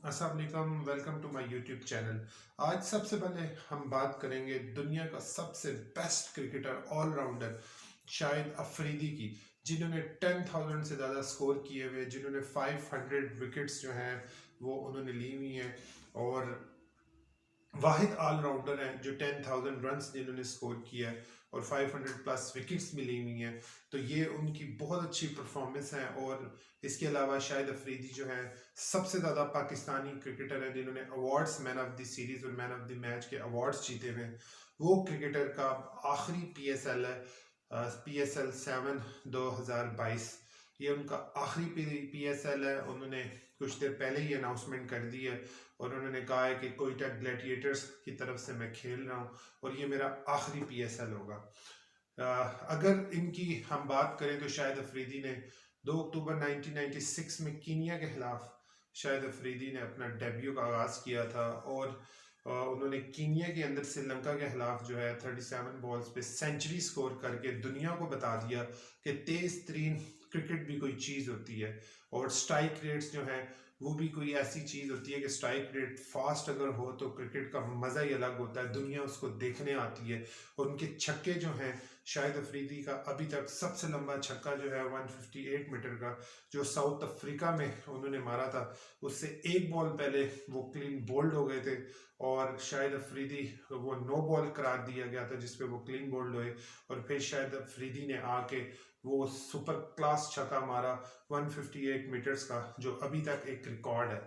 अस्सलाम वालेकुम, welcome to my YouTube channel. आज सबसे पहले हम बात करेंगे दुनिया का सबसे best cricketer allrounder Shahid Afridi की, जिन्होंने 10,000 से ज़्यादा स्कोर किए हुए, जिन्होंने 500 विकेट्स जो हैं वो उन्होंने ली हुई हैं और वाहिद ऑलराउंडर हैं जो 10,000 रन्स जिन्होंने स्कोर किया है और 500 प्लस विकेट्स भी ली हुई हैं। तो ये उनकी बहुत अच्छी परफॉर्मेंस है। और इसके अलावा शाहिद अफरीदी जो है सबसे ज़्यादा पाकिस्तानी क्रिकेटर हैं जिन्होंने awards, man of the series और मैन ऑफ द मैच के अवार्ड्स जीते हुए हैं। वो क्रिकेटर का आखिरी PSL है, PSL 7 2022। ये उनका आखिरी PSL है। उन्होंने कुछ देर पहले ही अनाउंसमेंट कर दी है और उन्होंने कहा है कि कोयटा ग्लैडिएटर्स की तरफ से मैं खेल रहा हूँ और ये मेरा आखिरी PSL होगा। अगर इनकी हम बात करें तो शाहिद अफरीदी ने 2 अक्टूबर 1996 में कीनिया के खिलाफ शाहिद अफरीदी ने अपना डेब्यू का आगाज़ किया था और उन्होंने कीनिया के अंदर श्रीलंका के खिलाफ जो है 37 बॉल्स पे सेंचुरी स्कोर करके दुनिया को बता दिया कि तेज़ तरीन क्रिकेट भी कोई चीज़ होती है और स्ट्राइक रेट्स जो हैं वो भी कोई ऐसी चीज़ होती है कि स्ट्राइक रेट फास्ट अगर हो तो क्रिकेट का मज़ा ही अलग होता है, दुनिया उसको देखने आती है। और उनके छक्के जो हैं, शाहिद अफरीदी का अभी तक सबसे लंबा छक्का जो है 158 मीटर का, जो साउथ अफ्रीका में उन्होंने मारा था, उससे एक बॉल पहले वो क्लीन बोल्ड हो गए थे और शाहिद अफरीदी वो नो बॉल करार दिया गया था जिसपे वो क्लीन बोल्ड हुए और फिर शाहिद अफरीदी ने आके वो सुपर क्लास छक्का मारा 158 मीटर्स का, जो अभी तक एक रिकॉर्ड है।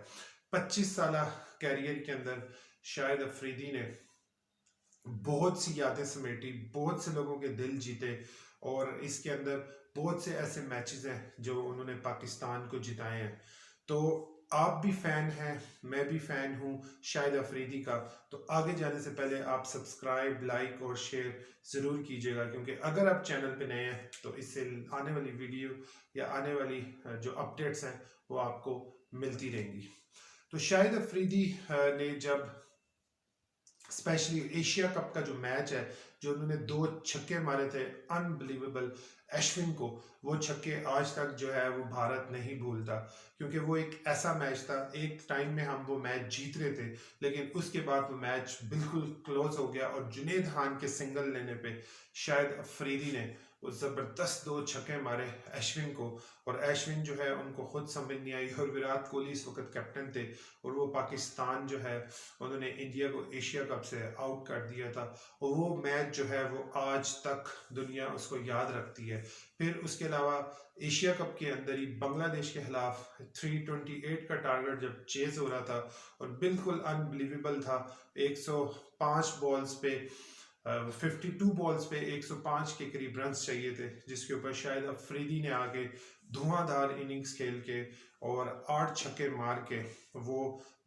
25 साल कैरियर के अंदर शाहिद अफरीदी ने बहुत सी यादें समेटी, बहुत से लोगों के दिल जीते और इसके अंदर बहुत से ऐसे मैचेस हैं जो उन्होंने पाकिस्तान को जिताए हैं। तो आप भी फ़ैन हैं, मैं भी फ़ैन हूँ शाहिद अफरीदी का। तो आगे जाने से पहले आप सब्सक्राइब, लाइक और शेयर ज़रूर कीजिएगा, क्योंकि अगर आप चैनल पे नए हैं तो इससे आने वाली वीडियो या आने वाली जो अपडेट्स हैं वो आपको मिलती रहेंगी। तो शाहिद अफरीदी ने जब स्पेशली एशिया कप का जो मैच है, जो उन्होंने 2 छक्के मारे थे अनबिलीवेबल अश्विन को, वो छक्के आज तक जो है वो भारत नहीं भूलता, क्योंकि वो एक ऐसा मैच था, एक टाइम में हम वो मैच जीत रहे थे लेकिन उसके बाद वो मैच बिल्कुल क्लोज हो गया और जुनेद खान के सिंगल लेने पे शाहिद अफरीदी ने वो ज़बरदस्त 2 छक्के मारे अश्विन को और अश्विन जो है उनको खुद समझ नहीं आई और विराट कोहली इस वक्त कैप्टन थे और वो पाकिस्तान जो है उन्होंने इंडिया को एशिया कप से आउट कर दिया था और वो मैच जो है वो आज तक दुनिया उसको याद रखती है। फिर उसके अलावा एशिया कप के अंदर ही बांग्लादेश के खिलाफ 328 का टारगेट जब चेज हो रहा था और बिल्कुल अनबिलीवेबल था, 105 बॉल्स पे 52 बॉल्स पे 105 के करीब रन्स चाहिए थे, जिसके ऊपर शाहिद अफरीदी ने आके धुआंधार इनिंग्स खेल के और 8 छक्के मार के वो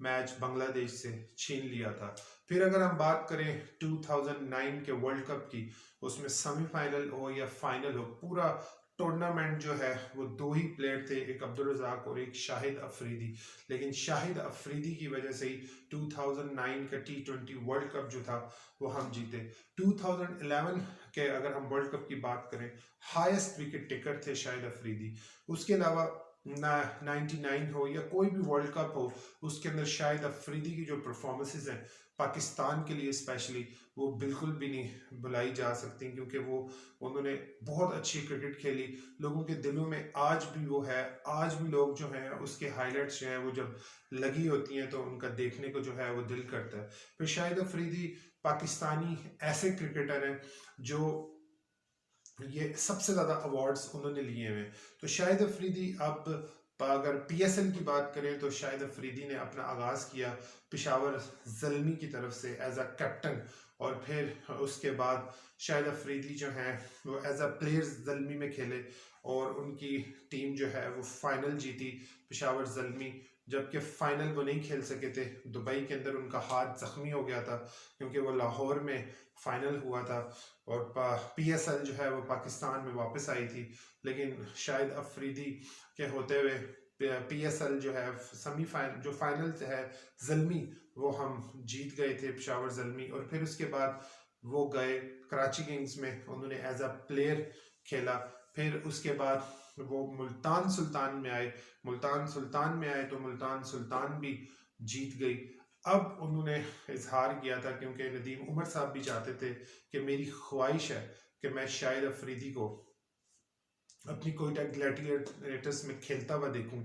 मैच बांग्लादेश से छीन लिया था। फिर अगर हम बात करें 2009 के वर्ल्ड कप की, उसमें सेमीफाइनल हो या फाइनल हो, पूरा टूर्नामेंट जो है वो 2 ही प्लेयर थे, एक अब्दुल रज़ाक और एक शाहिद अफरीदी। लेकिन शाहिद अफरीदी की वजह से ही 2009 का T20 वर्ल्ड कप जो था वो हम जीते। 2011 के अगर हम वर्ल्ड कप की बात करें, हाईएस्ट विकेट टेकर थे शाहिद अफरीदी। उसके अलावा 99 हो या कोई भी वर्ल्ड कप हो, उसके अंदर शाहिद अफरीदी की जो परफॉर्मेंसेस हैं पाकिस्तान के लिए स्पेशली, वो बिल्कुल भी नहीं भुलाई जा सकती, क्योंकि वो उन्होंने बहुत अच्छी क्रिकेट खेली। लोगों के दिलों में आज भी वो है, आज भी लोग जो हैं उसके हाईलाइट्स जो हैं वो जब लगी होती हैं तो उनका देखने को जो है वो दिल करता है। फिर शाहिद अफरीदी पाकिस्तानी ऐसे क्रिकेटर हैं जो ये सबसे ज़्यादा अवार्ड्स उन्होंने लिए हुए हैं। तो शाहिद अफरीदी, अब अगर PSL की बात करें तो शाहिद अफरीदी ने अपना आगाज़ किया पेशावर ज़ल्मी की तरफ से एज अ कैप्टन और फिर उसके बाद शाहिद अफरीदी जो हैं वो एज अ प्लेयर ज़ल्मी में खेले और उनकी टीम जो है वो फाइनल जीती पेशावर ज़ल्मी, जबकि फाइनल वो नहीं खेल सके थे। दुबई के अंदर उनका हाथ ज़ख्मी हो गया था क्योंकि वो लाहौर में फाइनल हुआ था और PSL जो है वो पाकिस्तान में वापस आई थी। लेकिन शाहिद अफरीदी के होते हुए PSL जो है सेमीफाइनल, जो फाइनल है ज़ल्मी, वो हम जीत गए थे पेशावर ज़ल्मी। और फिर उसके बाद वो गए कराची किंग्स में, उन्होंने एज अ प्लेयर खेला। फिर उसके बाद वो मुल्तान सुल्तान में आए। मुल्तान सुल्तान में आए तो मुल्तान सुल्तान भी जीत गई। अब उन्होंने इजहार किया था, क्योंकि नदीम उमर साहब भी चाहते थे कि मेरी ख्वाहिश है कि मैं शाहिद अफरीदी को अपनी कोयटा ग्लैडिएटर्स में खेलता हुआ देखूं।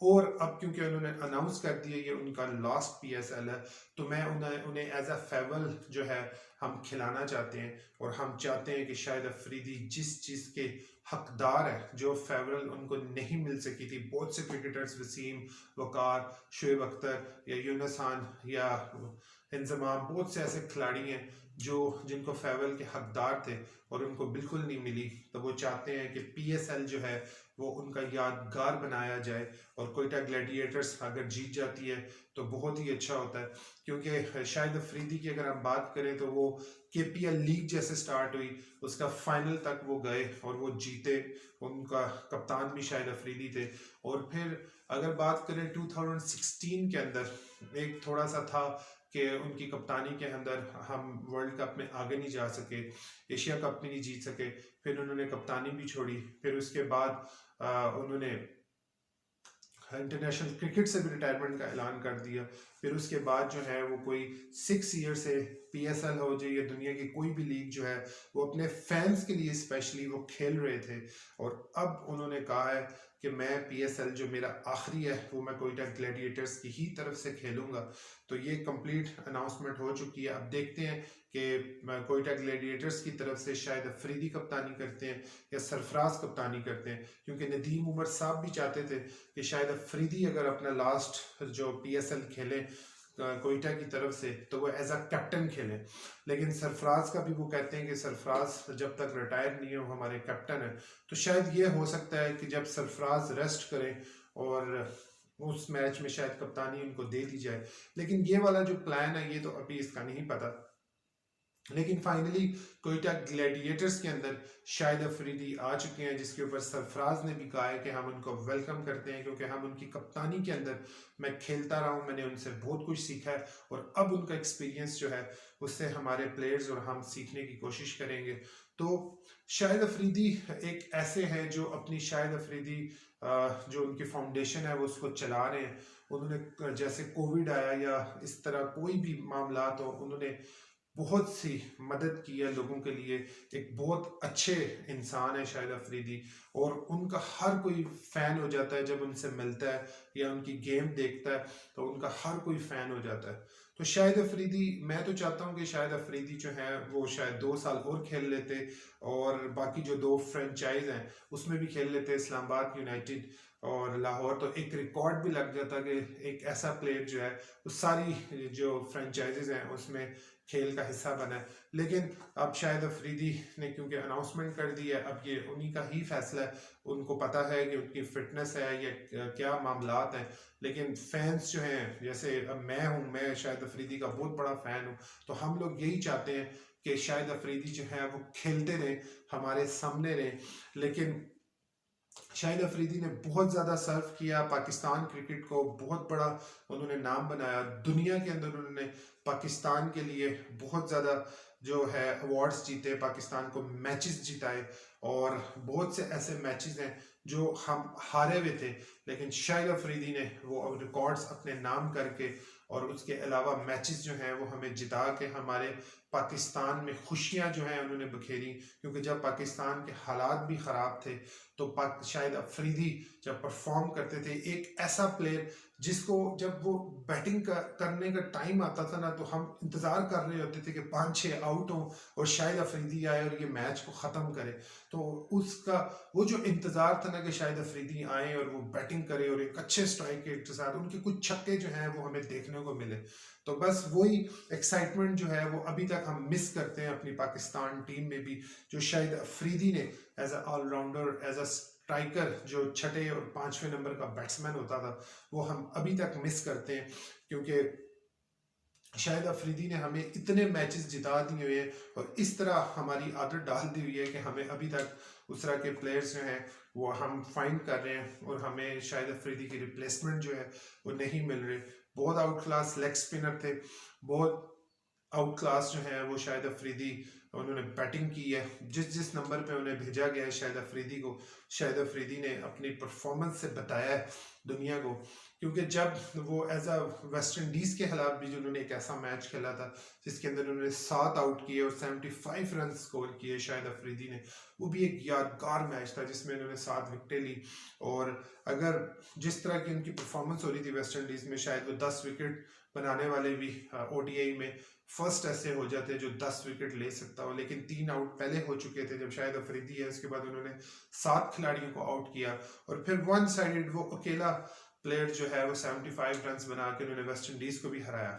और अब क्योंकि उन्होंने अनाउंस कर दिया ये उनका लास्ट पीएसएल है, तो मैं उन्हें एज अ फेवल जो है हम खिलाना चाहते हैं। और हम चाहते हैं कि शाहिद अफरीदी जिस चीज़ के हकदार है, जो फेवरल उनको नहीं मिल सकी थी। बहुत से क्रिकेटर्स, वसीम, वकार, शुएब अख्तर या यूनुस खान या इंजमाम, बहुत से ऐसे खिलाड़ी हैं जो जिनको फेवल के हकदार थे और उनको बिल्कुल नहीं मिली। तो वो चाहते हैं कि पीएसएल जो है वो उनका यादगार बनाया जाए। और कोयटा ग्लैडिएटर्स अगर जीत जाती है तो बहुत ही अच्छा होता है, क्योंकि शाहिद अफरीदी की अगर हम बात करें तो वो केपीएल लीग जैसे स्टार्ट हुई, उसका फाइनल तक वो गए और वो जीते। उनका कप्तान भी शाहिद अफरीदी थे। और फिर अगर बात करें 2016 के अंदर एक थोड़ा सा था कि उनकी कप्तानी के अंदर हम वर्ल्ड कप में आगे नहीं जा सके, एशिया कप में नहीं जीत सके। फिर उन्होंने कप्तानी भी छोड़ी। फिर उसके बाद उन्होंने इंटरनेशनल क्रिकेट से भी रिटायरमेंट का ऐलान कर दिया। फिर उसके बाद जो है वो कोई 6 ईयर से पीएसएल हो जाए या दुनिया की कोई भी लीग जो है वो अपने फैंस के लिए स्पेशली वो खेल रहे थे। और अब उन्होंने कहा है कि मैं पीएसएल जो मेरा आखिरी है वो मैं कोयटा ग्लैडिएटर्स की ही तरफ से खेलूंगा। तो ये कंप्लीट अनाउंसमेंट हो चुकी है। अब देखते हैं कि कोयटा ग्लैडिएटर्स की तरफ से शायद अफरीदी कप्तानी करते हैं या सरफराज कप्तानी करते हैं, क्योंकि नदीम उमर साहब भी चाहते थे कि शायद अफरीदी अगर अपना लास्ट जो पीएसएल खेले कोयटा की तरफ से तो वो एज अ कैप्टन खेलें। लेकिन सरफराज का भी वो कहते हैं कि सरफराज जब तक रिटायर नहीं हो हमारे कैप्टन है। तो शायद ये हो सकता है कि जब सरफराज रेस्ट करें और उस मैच में शायद कप्तानी उनको दे दी जाए। लेकिन ये वाला जो प्लान है ये तो अभी इसका नहीं पता। लेकिन फाइनली कोयटा ग्लैडिएटर्स के अंदर शाहिद अफरीदी आ चुके हैं, जिसके ऊपर सरफराज ने भी कहा है कि हम उनको वेलकम करते हैं, क्योंकि हम उनकी कप्तानी के अंदर मैं खेलता रहा हूं, मैंने उनसे बहुत कुछ सीखा है। और अब उनका एक्सपीरियंस जो है उससे हमारे प्लेयर्स और हम सीखने की कोशिश करेंगे। तो शाहिद अफरीदी एक ऐसे हैं जो अपनी शाहिद अफरीदी जो उनकी फाउंडेशन है वो उसको चला रहे हैं। उन्होंने जैसे कोविड आया या इस तरह कोई भी मामला तो उन्होंने बहुत सी मदद की है लोगों के लिए। एक बहुत अच्छे इंसान है शाहिद अफरीदी, और उनका हर कोई फ़ैन हो जाता है जब उनसे मिलता है या उनकी गेम देखता है तो उनका हर कोई फ़ैन हो जाता है। तो शाहिद अफरीदी, मैं तो चाहता हूँ कि शाहिद अफरीदी जो है वो शायद 2 साल और खेल लेते और बाकी जो 2 फ्रेंचाइज हैं उसमें भी खेल लेते, इस्लामाबाद यूनाइटेड और लाहौर। तो एक रिकॉर्ड भी लग जाता कि एक ऐसा प्लेयर जो है उस सारी जो फ्रेंचाइजेज हैं उसमें खेल का हिस्सा बना है। लेकिन अब शाहिद अफरीदी ने क्योंकि अनाउंसमेंट कर दी है, अब ये उन्हीं का ही फैसला है। उनको पता है कि उनकी फिटनेस है या क्या मामलात हैं। लेकिन फैंस जो हैं, जैसे अब मैं हूँ, मैं शाहिद अफरीदी का बहुत बड़ा फ़ैन हूँ, तो हम लोग यही चाहते हैं कि शाहिद अफरीदी जो है वो खेलते रहें, हमारे सामने रहें। लेकिन शाहिद अफरीदी ने बहुत ज़्यादा सर्व किया पाकिस्तान क्रिकेट को, बहुत बड़ा उन्होंने नाम बनाया दुनिया के अंदर। उन्होंने पाकिस्तान के लिए बहुत ज़्यादा जो है अवार्ड्स जीते, पाकिस्तान को मैचेस जिताए। और बहुत से ऐसे मैचेस हैं जो हम हारे हुए थे, लेकिन शाहिद अफरीदी ने वो रिकॉर्ड्स अपने नाम करके और उसके अलावा मैचेस जो हैं वो हमें जिता के हमारे पाकिस्तान में खुशियां जो हैं उन्होंने बखेरी। क्योंकि जब पाकिस्तान के हालात भी ख़राब थे तो शाहिद अफरीदी जब परफॉर्म करते थे, एक ऐसा प्लेयर जिसको जब वो बैटिंग करने का टाइम आता था ना तो हम इंतज़ार कर रहे होते थे कि 5-6 आउट हों और शाहिद अफरीदी आए और ये मैच को ख़त्म करे। तो उसका वो जो इंतज़ार था ना कि शाहिद अफरीदी आए और वो बैटिंग करे और एक अच्छे स्ट्राइक के साथ उनके कुछ छक्के जो हैं वो हमें देखने को मिले। तो बस वही एक्साइटमेंट जो है वो अभी तक हम मिस करते हैं अपनी पाकिस्तान टीम में भी, जो शाहिद अफरीदी ने as a allrounder, as a striker, जो 6 और 5वें नंबर का बैट्समैन होता था, वो हम अभी तक मिस करते हैं। क्योंकि शाहिद अफरीदी ने हमें इतने मैचेस जिता दिए हुए हैं और इस तरह हमारी आदत डाल दी हुई है कि हमें अभी तक उस तरह के प्लेयर्स जो हैं वो हम फाइंड कर रहे हैं और हमें शाहिद अफरीदी की रिप्लेसमेंट जो है वो नहीं मिल रही। बहुत आउट क्लास लेग स्पिनर थे, बहुत आउट क्लास जो है वो शाहिद अफरीदी, उन्होंने बैटिंग की है। जिस जिस नंबर पे उन्हें भेजा गया है शाहिद अफरीदी को शाहिद अफरीदी ने अपनी परफॉर्मेंस से बताया है दुनिया को, क्योंकि जब वो एज अ वेस्ट इंडीज़ के खिलाफ भी जिन्होंने एक ऐसा मैच खेला था जिसके अंदर उन्होंने 7 आउट किए और 75 रन स्कोर किए शाहिद अफरीदी ने, वो भी एक यादगार मैच था जिसमें उन्होंने 7 विकेटें ली। और अगर जिस तरह की उनकी परफॉर्मेंस हो रही थी वेस्ट इंडीज़ में, शायद वो 10 विकेट बनाने वाले भी ओडीआई में फर्स्ट ऐसे हो जाते जो 10 विकेट ले सकता हो, लेकिन 3 आउट पहले हो चुके थे जब शायद अफरीदी है, उसके बाद उन्होंने 7 खिलाड़ियों को आउट किया और फिर वन साइडेड वो अकेला प्लेयर जो है वो 75 रन बना के उन्होंने वेस्ट इंडीज को भी हराया।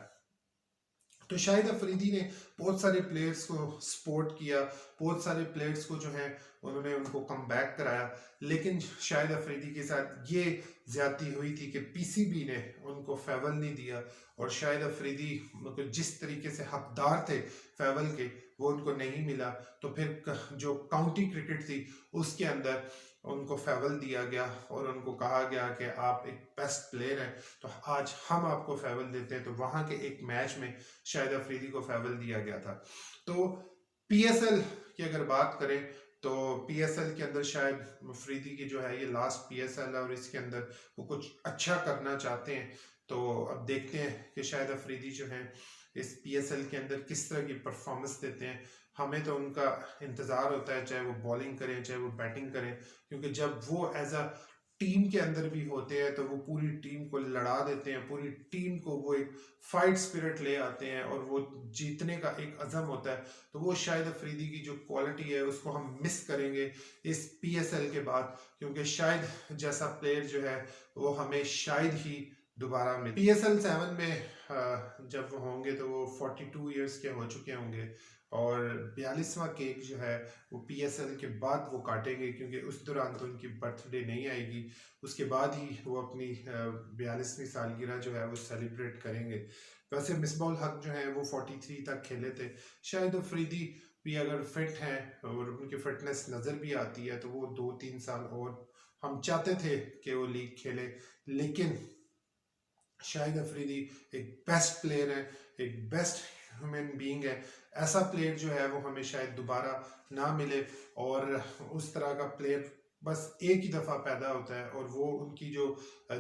तो शाहिद अफरीदी ने बहुत सारे प्लेयर्स को सपोर्ट किया, बहुत सारे प्लेयर्स को जो है उन्होंने उनको कम बैक कराया, लेकिन शाहिद अफरीदी के साथ ये ज्यादती हुई थी कि पीसीबी ने उनको फेवल नहीं दिया और शाहिद अफरीदी मतलब जिस तरीके से हकदार थे फेवल के वो उनको नहीं मिला। तो फिर जो काउंटी क्रिकेट थी उसके अंदर उनको फेवल दिया गया और उनको कहा गया कि आप एक बेस्ट प्लेयर हैं तो आज हम आपको फेवल देते हैं। तो वहाँ के एक मैच में शाहिद अफरीदी को फेवल दिया गया था। तो पीएसएल की अगर बात करें तो पीएसएल के अंदर शायद अफरीदी की जो है ये लास्ट पीएसएल है और इसके अंदर वो कुछ अच्छा करना चाहते हैं। तो अब देखते हैं कि शाहिद अफरीदी जो है इस पीएसएल के अंदर किस तरह की परफॉर्मेंस देते हैं। हमें तो उनका इंतज़ार होता है, चाहे वो बॉलिंग करें चाहे वो बैटिंग करें, क्योंकि जब वो एज अ टीम के अंदर भी होते हैं तो वो पूरी टीम को लड़ा देते हैं, पूरी टीम को वो एक फाइट स्पिरिट ले आते हैं और वो जीतने का एक अज़म होता है। तो वो शाहिद अफरीदी की जो क्वालिटी है उसको हम मिस करेंगे इस पीएसएल के बाद, क्योंकि शायद जैसा प्लेयर जो है वो हमें शायद ही दोबारा मिले। पीएसएल 7 में जब वो होंगे तो वो 42 इयर्स के हो चुके होंगे और 42वां केक जो है वो पीएसएल के बाद वो काटेंगे, क्योंकि उस दौरान तो उनकी बर्थडे नहीं आएगी, उसके बाद ही वो अपनी 42वीं सालगिरह जो है वो सेलिब्रेट करेंगे। वैसे मिसबाउल हक जो है वो 43 तक खेले थे। शाहिद अफरीदी भी अगर फिट हैं और उनकी फिटनेस नज़र भी आती है तो वो 2-3 साल और हम चाहते थे कि वो लीग खेले, लेकिन शाहिद अफरीदी एक बेस्ट प्लेयर है, एक बेस्ट ह्यूमन बीइंग है। ऐसा प्लेयर जो है वो हमें शायद दोबारा ना मिले और उस तरह का प्लेयर बस एक ही दफ़ा पैदा होता है और वो उनकी जो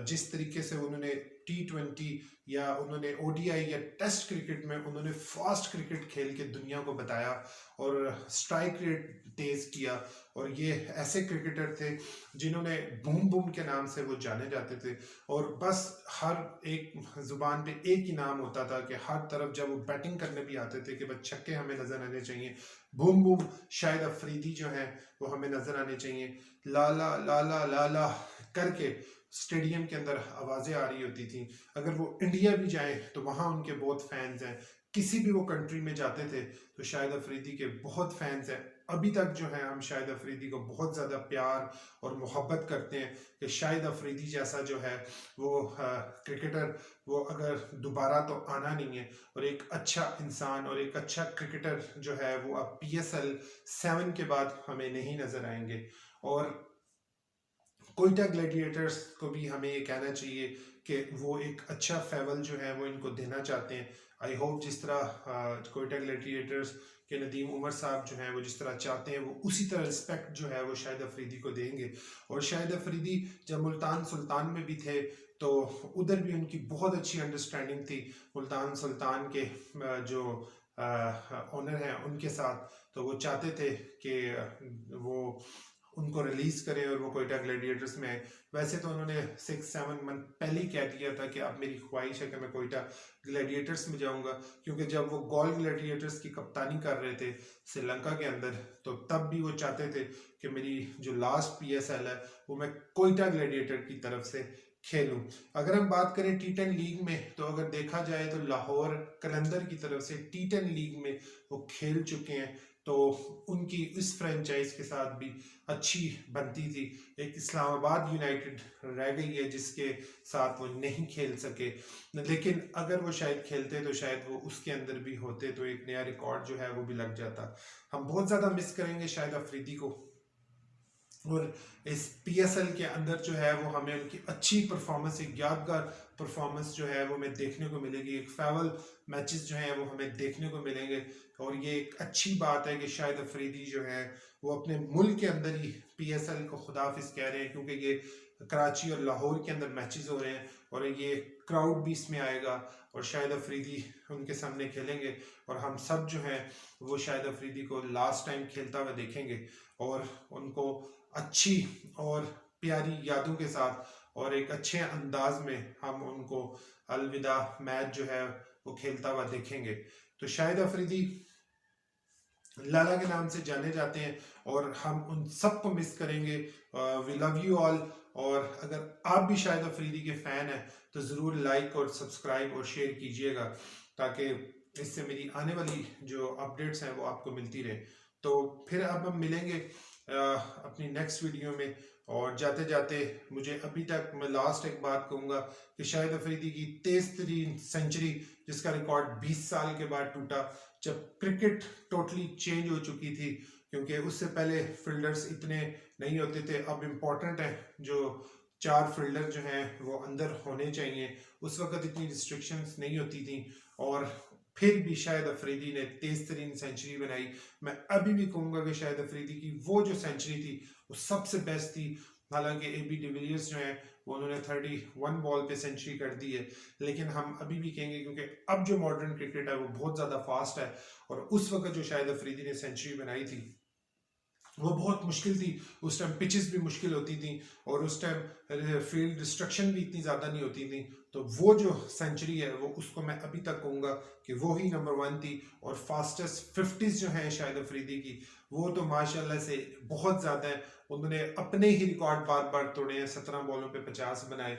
जिस तरीके से उन्होंने T20 या उन्होंने ओडीआई या टेस्ट क्रिकेट में उन्होंने फास्ट क्रिकेट खेल के दुनिया को बताया और स्ट्राइक रेट तेज किया, और ये ऐसे क्रिकेटर थे जिन्होंने बूम बूम के नाम से वो जाने जाते थे और बस हर एक जुबान पे एक ही नाम होता था कि हर तरफ जब वो बैटिंग करने भी आते थे कि बस छक्के हमें नजर आने चाहिए, बूम बूम शाहिद अफरीदी जो है वो हमें नजर आने चाहिए, लाला लाला लाला करके स्टेडियम के अंदर आवाज़ें आ रही होती थी। अगर वो इंडिया भी जाए तो वहाँ उनके बहुत फैंस हैं, किसी भी वो कंट्री में जाते थे तो शाहिद अफरीदी के बहुत फैंस हैं। अभी तक जो है हम शाहिद अफरीदी को बहुत ज़्यादा प्यार और मोहब्बत करते हैं कि शाहिद अफरीदी जैसा जो है वो क्रिकेटर वो अगर दोबारा तो आना नहीं है, और एक अच्छा इंसान और एक अच्छा क्रिकेटर जो है वो अब PSL 7 के बाद हमें नहीं नज़र आएंगे। और कोयटा ग्लैडिएटर्स को भी हमें ये कहना चाहिए कि वो एक अच्छा फेवल जो है वो इनको देना चाहते हैं। आई होप जिस तरह कोयटा ग्लैडिएटर्स के नदीम उमर साहब जो हैं वो जिस तरह चाहते हैं वो उसी तरह रिस्पेक्ट जो है वो शाहिद अफरीदी को देंगे। और शाहिद अफरीदी जब मुल्तान सुल्तान में भी थे तो उधर भी उनकी बहुत अच्छी अंडरस्टैंडिंग थी मुल्तान सुल्तान के जो ओनर हैं उनके साथ। तो वो चाहते थे कि वो उनको रिलीज करें और वो कोयटा ग्लैडिएटर्स में आए। वैसे तो उन्होंने 6-7 मंथ पहले ही कह दिया था कि अब मेरी ख्वाहिश है कि मैं कोयटा ग्लैडिएटर्स में जाऊंगा, क्योंकि जब वो गोल ग्लैडिएटर्स की कप्तानी कर रहे थे श्रीलंका के अंदर तो तब भी वो चाहते थे कि मेरी जो लास्ट PSL है वो मैं कोयटा ग्लैडिएटर की तरफ से खेलूं। अगर हम बात करें T10 लीग में तो अगर देखा जाए तो लाहौर कलंदर की तरफ से T10 लीग में वो खेल चुके हैं, तो उनकी इस फ्रेंचाइज के साथ भी अच्छी बनती थी। एक इस्लामाबाद यूनाइटेड रह गई है जिसके साथ वो नहीं खेल सके, लेकिन अगर वो शायद खेलते तो शायद वो उसके अंदर भी होते तो एक नया रिकॉर्ड जो है वो भी लग जाता। हम बहुत ज़्यादा मिस करेंगे शायद अफरीदी को, और इस पीएसएल के अंदर जो है वो हमें उनकी अच्छी परफॉर्मेंस, एक यादगार परफॉर्मेंस जो है वो हमें देखने को मिलेगी, एक फेवल मैचेस जो हैं वो हमें देखने को मिलेंगे। और ये एक अच्छी बात है कि शाहिद अफरीदी जो है वो अपने मुल्क के अंदर ही पीएसएल को खुदाफिज कह रहे हैं, क्योंकि ये कराची और लाहौर के अंदर मैचेस हो रहे हैं और ये क्राउड भी इसमें आएगा और शाहिद अफरीदी उनके सामने खेलेंगे और हम सब जो हैं वो शाहिद अफरीदी को लास्ट टाइम खेलता हुआ देखेंगे और उनको अच्छी और प्यारी यादों के साथ और एक अच्छे अंदाज में हम उनको अलविदा मैच जो है वो खेलता हुआ देखेंगे। तो शाहिद अफरीदी लाला के नाम से जाने जाते हैं और हम उन सबको मिस करेंगे। We love you all. और अगर आप भी शाहिद अफरीदी के फ़ैन हैं तो ज़रूर लाइक और सब्सक्राइब और शेयर कीजिएगा, ताकि इससे मेरी आने वाली जो अपडेट्स हैं वो आपको मिलती रहे। तो फिर अब हम मिलेंगे अपनी नेक्स्ट वीडियो में। और जाते जाते मुझे अभी तक मैं लास्ट एक बात कहूँगा कि शाहिद अफरीदी की तेज़ तरीन सेंचुरी, जिसका रिकॉर्ड 20 साल के बाद टूटा, जब क्रिकेट टोटली चेंज हो चुकी थी, क्योंकि उससे पहले फील्डर्स इतने नहीं होते थे। अब इम्पोर्टेंट है जो 4 फील्डर जो हैं वो अंदर होने चाहिए, उस वक्त इतनी रिस्ट्रिक्शंस नहीं होती थी और फिर भी शाहिद अफरीदी ने तेज तरीन सेंचुरी बनाई। मैं अभी भी कहूँगा कि शाहिद अफरीदी की वो जो सेंचुरी थी वो सबसे बेस्ट थी। हालांकि AB डिविलियर्स जो हैं वो उन्होंने 31 बॉल पे सेंचुरी कर दी है, लेकिन हम अभी भी कहेंगे क्योंकि अब जो मॉडर्न क्रिकेट है वो बहुत ज़्यादा फास्ट है और उस वक्त जो शाहिद अफरीदी ने सेंचुरी बनाई थी वो बहुत मुश्किल थी। उस टाइम पिचेस भी मुश्किल होती थी और उस टाइम फील्ड डिस्ट्रक्शन भी इतनी ज़्यादा नहीं होती थी। तो वो जो सेंचुरी है वो उसको मैं अभी तक कहूँगा कि वो ही नंबर 1 थी। और फास्टेस्ट 50s जो हैं शाहिद अफरीदी की, वो तो माशाल्लाह से बहुत ज़्यादा है। उन्होंने अपने ही रिकॉर्ड बार बार तोड़े हैं, 17 बॉलों पे 50 बनाए,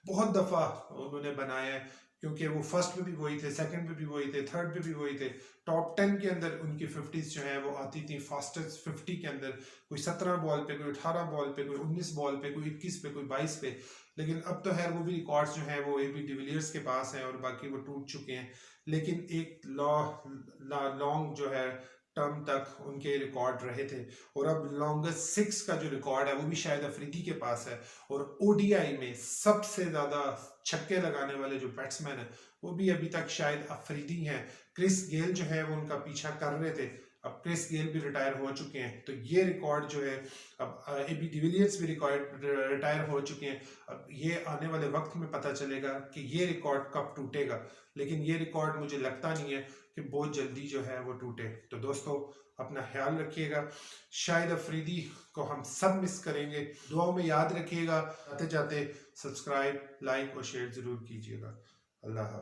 बहुत दफ़ा उन्होंने बनाया है, क्योंकि वो फर्स्ट पे भी वही थे, सेकंड पे भी वही थे, थर्ड पे भी वही थे। टॉप 10 के अंदर उनकी 50s जो है वो आती थी। फास्टेस्ट 50 के अंदर कोई 17 बॉल पे, कोई 18 बॉल पे, कोई 19 बॉल पे, कोई 21 पे, कोई 22 पे। लेकिन अब तो खैर वो भी रिकॉर्ड्स जो हैं वो AB डिविलियर्स के पास हैं और बाकी वो टूट चुके हैं। लेकिन एक लॉन्ग जो है टर्म तक उनके रिकॉर्ड रहे थे और अब लॉन्गेस्ट 6 का जो रिकॉर्ड है वो भी शायद अफरीदी के पास है। और ODI में सबसे ज़्यादा छक्के लगाने वाले जो बैट्समैन है वो भी अभी तक शायद अफरीदी हैं। क्रिस गेल जो है वो उनका पीछा कर रहे थे, अब क्रिस गेल भी रिटायर हो चुके हैं। तो ये रिकॉर्ड जो है, अब AB डिविलियर्स भी रिकॉर्ड रिटायर हो चुके हैं। अब ये आने वाले वक्त में पता चलेगा कि ये रिकॉर्ड कब टूटेगा, लेकिन ये रिकॉर्ड मुझे लगता नहीं है कि बहुत जल्दी जो है वो टूटे। तो दोस्तों अपना ख्याल रखिएगा। शाहिद अफरीदी को हम सब मिस करेंगे, दुआओं में याद रखिएगा। आते जाते सब्सक्राइब, लाइक और शेयर ज़रूर कीजिएगा। अल्लाह हाफ़िज़।